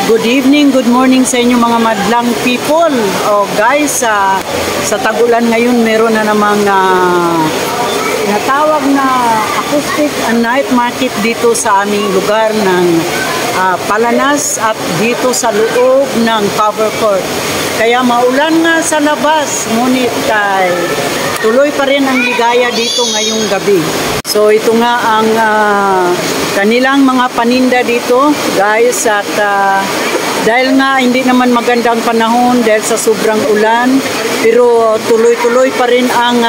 Good evening, good morning sa inyo mga madlang people. Guys, sa tagulan ngayon meron na namang tinatawag na acoustic and night market dito sa aming lugar ng Palanas at dito sa loob ng cover court. Kaya maulan nga sa labas, ngunit tuloy pa rin ang ligaya dito ngayong gabi. So ito nga ang kanilang mga paninda dito, guys, at dahil nga hindi naman magandang panahon dahil sa sobrang ulan, pero tuloy-tuloy pa rin ang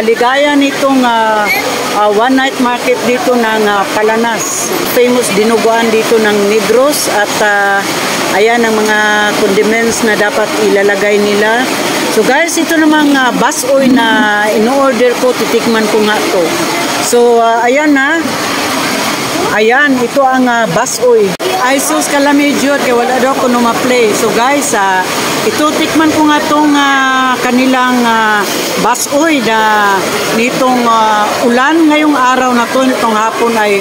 ligaya nitong one night market dito ng Palanas. Famous dinuguan dito ng Negros at ayan ang mga condiments na dapat ilalagay nila. So guys, ito namang basoy na in-order ko, titikman ko nga to. So ayan na. Ayan, ito ang basoy. Ay sus kalamedyo kaya wala daw ko no ma-play. So guys, ito tikman ko nga tong kanilang basoy na nitong ulan ngayong araw na to, nitong hapon ay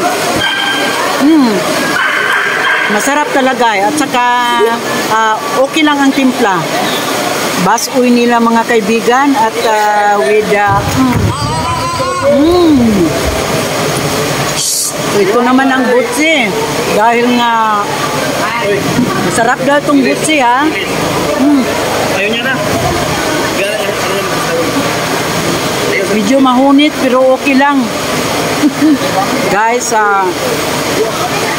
masarap talaga at saka okay lang ang timpla. Basoy nila mga kaibigan at with ito naman ang butsi dahil nga masarap daw itong butsi ha. Ayaw niya na. Medyo mahunit pero okay lang. Guys,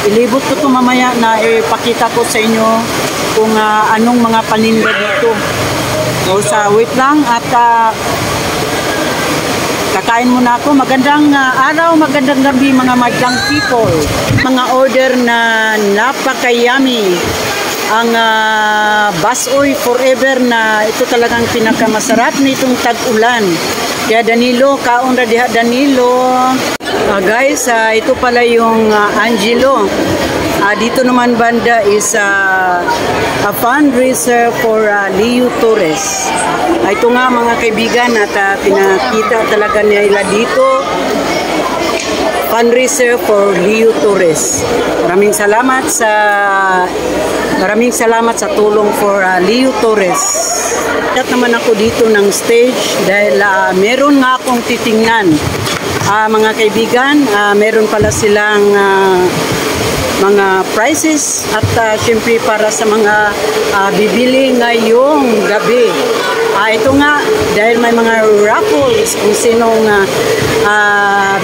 ilibot ko ito mamaya na ipakita ko sa inyo kung anong mga paninda dito. So wait lang at kakain muna ako. Magandang araw, magandang gabi mga madlang people. Mga order na napaka-yummy. Ang basoy forever na ito talagang pinakamasarap nitong tag-ulan. Kaya Danilo, kaon ra diha Danilo. Guys, ito pala yung Angelo. Dito naman banda is a fundraiser for Leo Torres. Ito nga mga kaibigan at pinakita talaga nila dito. Fundraiser for Leo Torres. Maraming salamat sa tulong for Leo Torres. At naman ako dito ng stage dahil meron nga akong titingnan. Mga kaibigan, meron pala silang mga prices at syempre para sa mga bibili ngayong gabi. Ito nga, dahil may mga raffles kung sinong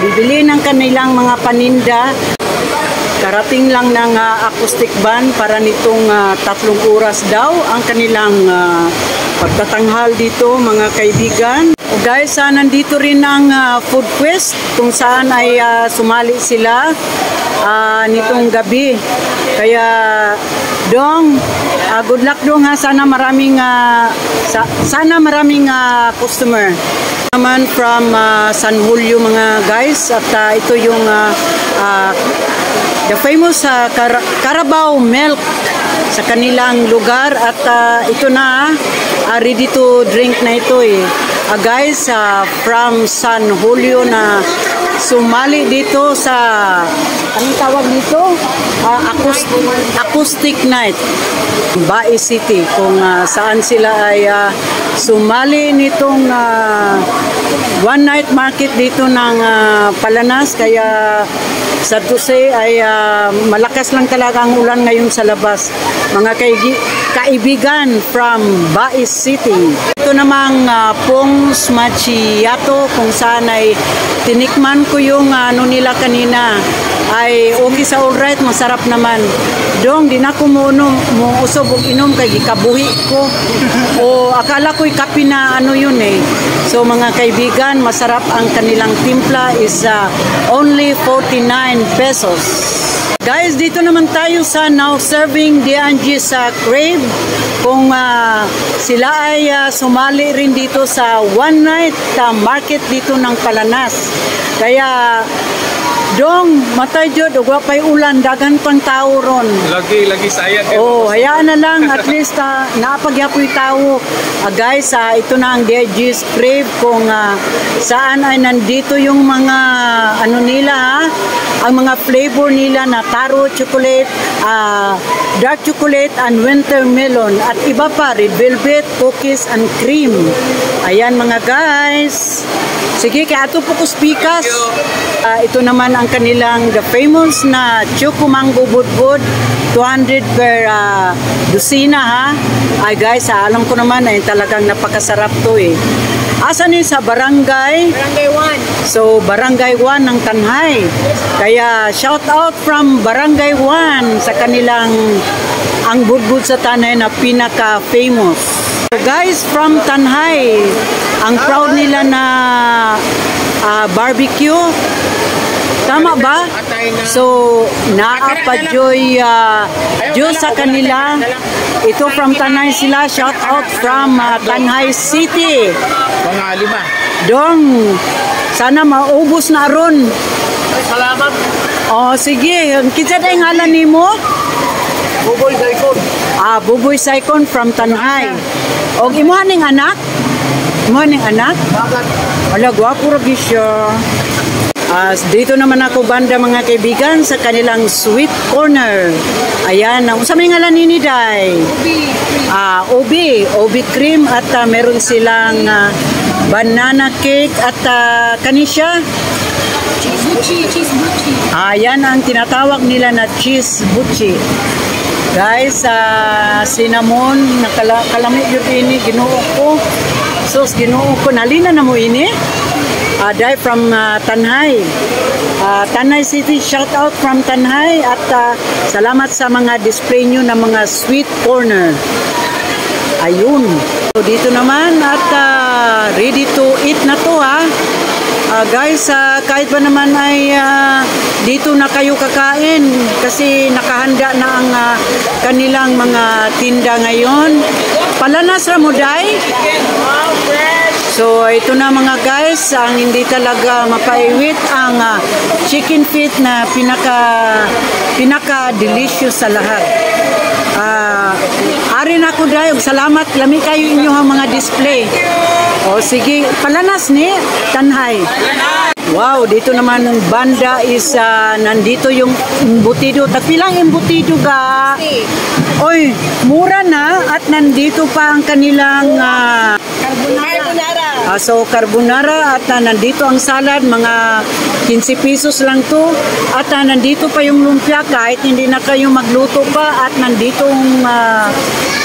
bibili ng kanilang mga paninda. Karating lang ng acoustic band para nitong 3 oras daw ang kanilang pagtatanghal dito mga kaibigan. Guys, nandito rin ang food quest kung saan ay sumali sila nitong gabi. Kaya Dong, good luck Dong ha. Sana maraming customer. Naman from San Julio mga guys at ito yung the famous Carabao milk sa kanilang lugar at ito na ready to drink na ito guys from San Julio na sumali dito sa anong tawag dito? Acoustic night Bae City kung saan sila ay sumali nitong one night market dito ng Palanas. Kaya sa to say ay malakas lang talaga ang ulan ngayon sa labas mga kaibigan from Bae City. Ito namang Pong's Macchiato kung saan ay tinikman ko yung ano nila kanina ay okay sa alright, masarap naman. Dong, di na ko usog og inom kay gikabuhi ko. O akala ko'y kape na ano yun So mga kaibigan, masarap ang kanilang timpla is only 49 pesos. Guys, dito naman tayo sa now serving D&G sa Crave. Kung sila ay sumali rin dito sa one night market dito ng Palanas. Kaya Dong, matay jud ug wa pay ulan, dagan pang tao ron. Lagi sayang. Oh, hayaan na lang at least naapagyapoy tao. Guys, ito na ang DIG's crave kung saan ay nandito yung mga ano nila ang mga flavor nila na taro chocolate, dark chocolate and winter melon at iba pa, red velvet, cookies and cream. Ayan mga guys. Sige, kaya ato po ko speakers. Ito naman ang kanilang the famous na Choco Mango Budbud, 200 per dosina ha. Ay guys, alam ko naman ay talagang napakasarap to eh. Asan ni sa Barangay? Barangay 1. So, Barangay 1 ng Tanhay. Kaya, shout out from Barangay 1 sa kanilang ang budbud sa Tanhay na pinaka-famous. So, guys, from Tanhay, ang proud nila na barbecue. Tama ba? So, naapajoy Diyos sa kanila. Ito from Tanhay sila. Shout out from Tanhay City. Mga lima. Dong, sana maubos na ron. Salamat. Oh, sige. Kinsa day ngalan nimo? Buboy Daikon. Buboy Saikon from Tanhay. Og imuha ning anak? Imuha ning anak? Bagat. Wala, gwapo ra gyud siya. Dito naman ako banda mga kaibigan sa kanilang sweet corner. Ayan, unsa may ngalan ni Day? Obi cream at meron silang banana cake at kanisya. Cheese buchi. Ayan ang tinatawag nila na cheese buchi. Guys, cinnamon, kalami yun ini, ginoo ko. Sos, ginoo ko. Nalina na mo ini? Dahil from Tanhay. Tanhay City, shout out from Tanhay at salamat sa mga display nyo ng mga sweet corner. Ayun. So, dito naman at ready to eat na to ha. Guys, kahit ba naman ay dito na kayo kakain kasi nakahanda na ang kanilang mga tinda ngayon. Palanas Ramuday. So, ito na mga guys, ang hindi talaga mapaiwit ang chicken feet na pinaka-delicious sa lahat. Ari na ko dahil, salamat, lami kayo inyong mga display. O sige, palanas ni Tanhay. Wow, dito naman ng banda is nandito yung embutido. Tagpilang embutido ga? Oy, mura na at nandito pa ang kanilang Carbonara. so carbonara at nandito ang salad, mga 15 pesos lang to. At nandito pa yung lumpia kahit hindi na kayo magluto pa at nandito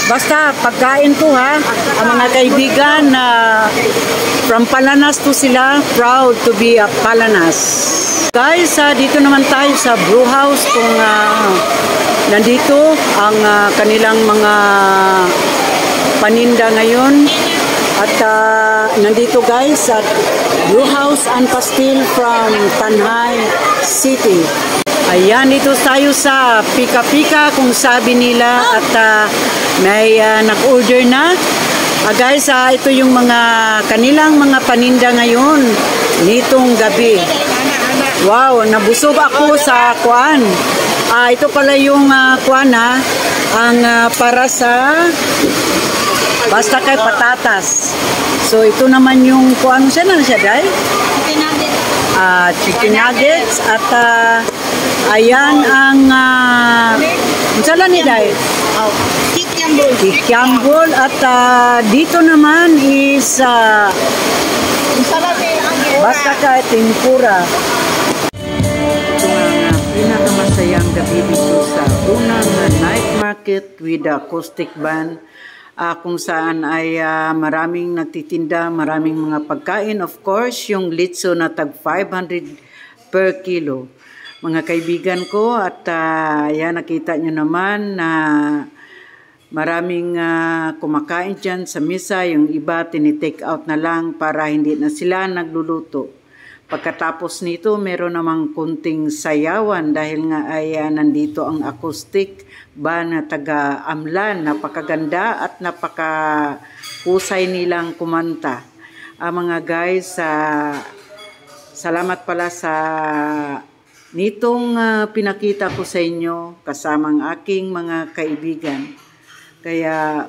basta pagkain to ha. Ang mga kaibigan from Palanas to sila, proud to be a Palanas. Guys, dito naman tayo sa brew house kung nandito ang kanilang mga paninda ngayon. At nandito guys at brew house and pastil from Tanhay City. Ayan, dito tayo sa Pika Pika kung sabi nila at may nag-order na. Guys, ito yung mga kanilang mga paninda ngayon nitong gabi. Wow, nabusog ako sa kuan. Ito pala yung kuan ang para sa basta kay patatas. So ito naman yung kuan siya na siya dai? Chicken nuggets at ayan ang unsala ni dai? Kikyambol at dito naman is basta kay tempura. Pinakamasayang gabi dito sa unang night market with the acoustic band. Kung saan ay maraming nagtitinda, maraming mga pagkain. Of course, yung litso na tag 500 per kilo. Mga kaibigan ko at yan, nakita nyo naman na maraming kumakain dyan sa misa. Yung iba tinitake out na lang para hindi na sila nagluluto. Pagkatapos nito, meron namang kunting sayawan dahil nga ay nandito ang acoustic band na taga-Amlan. Napakaganda at napakahusay nilang kumanta. Mga guys, salamat pala sa nitong pinakita ko sa inyo kasama ang aking mga kaibigan. Kaya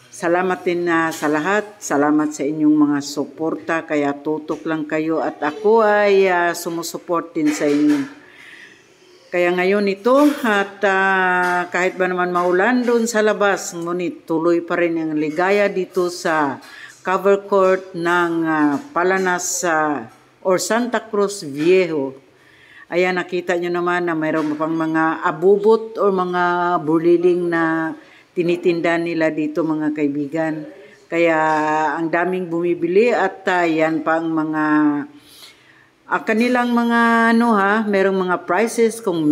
salamat din sa lahat. Salamat sa inyong mga suporta. Kaya tutok lang kayo at ako ay sumusuport din sa inyo. Kaya ngayon ito at kahit ba naman maulan doon sa labas, ngunit tuloy pa rin ang ligaya dito sa cover court ng Palanas or Santa Cruz Viejo. Ayan, nakita nyo naman na mayroon pang mga abubot o mga buliling na tinitinda nila dito mga kaibigan. Kaya ang daming bumibili at yan pa ang mga kanilang mga merong mga prices kung